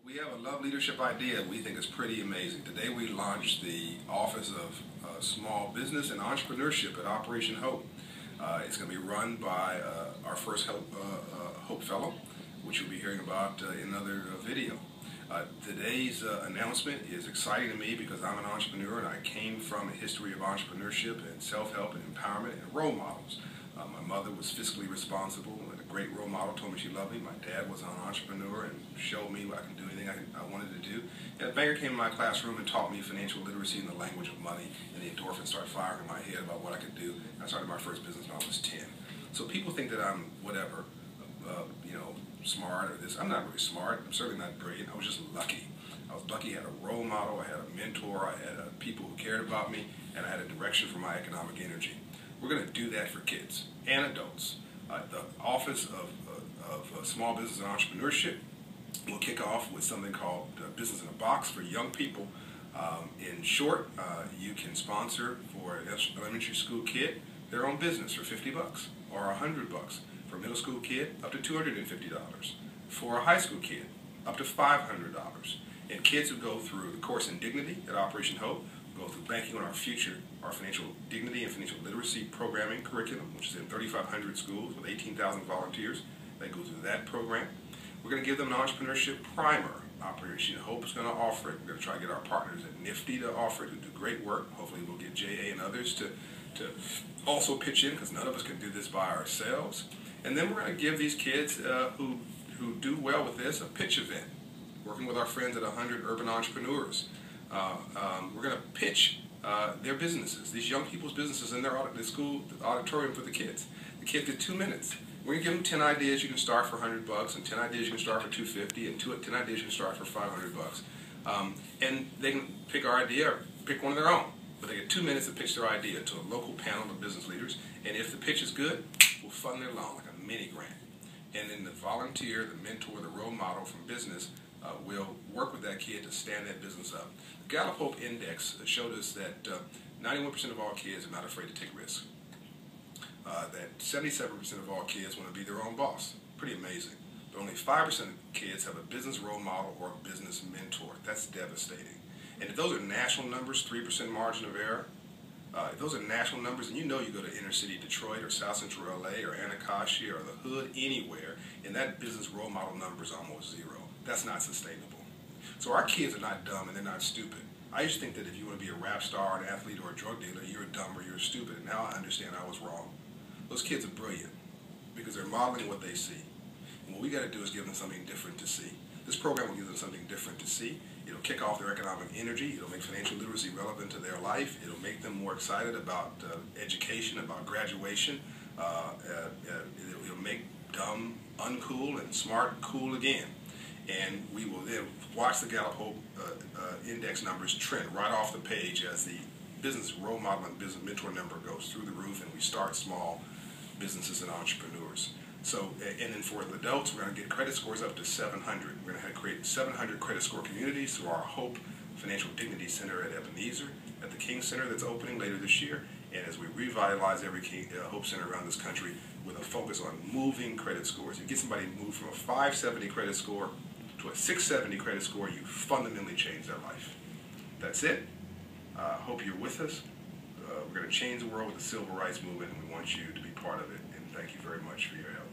We have a love leadership idea we think is pretty amazing. Today we launched the Office of Small Business and Entrepreneurship at Operation HOPE. It's going to be run by our first HOPE Fellow, which you'll be hearing about in another video. Today's announcement is exciting to me because I'm an entrepreneur and I came from a history of entrepreneurship and self-help and empowerment and role models. My mother was fiscally responsible and a great role model, told me she loved me. My dad was an entrepreneur and showed me I can do anything I wanted to do. And a banker came in my classroom and taught me financial literacy and the language of money, and the endorphins started firing in my head about what I could do. I started my first business when I was 10. So people think that I'm whatever, smart or this. I'm not really smart. I'm certainly not brilliant. I was just lucky. I was lucky. I had a role model. I had a mentor. I had people who cared about me, and I had a direction for my economic energy. We're going to do that for kids and adults. The Office of Small Business and Entrepreneurship will kick off with something called Business in a Box for young people. In short, you can sponsor for an elementary school kid their own business for $50 or $100. For a middle school kid, up to $250. For a high school kid, up to $500. And kids who go through the course in Dignity at Operation HOPE, go through Banking on Our Future, our financial dignity and financial literacy programming curriculum, which is in 3,500 schools with 18,000 volunteers. They go through that program. We're going to give them an entrepreneurship primer. Operation HOPE is going to offer it. We're going to try to get our partners at Nifty to offer it, who do great work. Hopefully we'll get JA and others to also pitch in, because none of us can do this by ourselves. And then we're going to give these kids who do well with this a pitch event, working with our friends at 100 Urban Entrepreneurs. We're going to pitch their businesses, these young people's businesses in the school auditorium for the kids. The kids get 2 minutes. We're going to give them 10 ideas you can start for $100, and 10 ideas you can start for $250, and 10 ideas you can start for $500. And they can pick our idea or pick one of their own. But they get 2 minutes to pitch their idea to a local panel of business leaders, and if the pitch is good, we'll fund their loan like a mini grant. And then the volunteer, the mentor, the role model from business will work with that kid to stand that business up. The Gallup-HOPE Index showed us that 91% of all kids are not afraid to take risks. That 77% of all kids want to be their own boss. Pretty amazing. But only 5% of kids have a business role model or a business mentor. That's devastating. And if those are national numbers, 3% margin of error, if those are national numbers, and you know you go to inner city Detroit or South Central LA or Anacostia or the hood anywhere, and that business role model number is almost zero. That's not sustainable. So our kids are not dumb and they're not stupid. I used to think that if you want to be a rap star, an athlete, or a drug dealer, you're dumb or you're stupid. And now I understand I was wrong. Those kids are brilliant because they're modeling what they see. And what we got to do is give them something different to see. This program will give them something different to see. It'll kick off their economic energy. It'll make financial literacy relevant to their life. It'll make them more excited about education, about graduation. It'll make dumb uncool and smart cool again. And we will then watch the Gallup-HOPE Index numbers trend right off the page as the business role model and business mentor number goes through the roof, and we start small businesses and entrepreneurs. So, and then for the adults, we're going to get credit scores up to 700. We're going to create 700 credit score communities through our HOPE Financial Dignity Center at Ebenezer, at the King Center that's opening later this year, and as we revitalize every HOPE Center around this country with a focus on moving credit scores. You get somebody moved from a 570 credit score to a 670 credit score, you fundamentally change their life. That's it. Hope you're with us. We're going to change the world with the civil rights movement, and we want you to be part of it. And thank you very much for your help.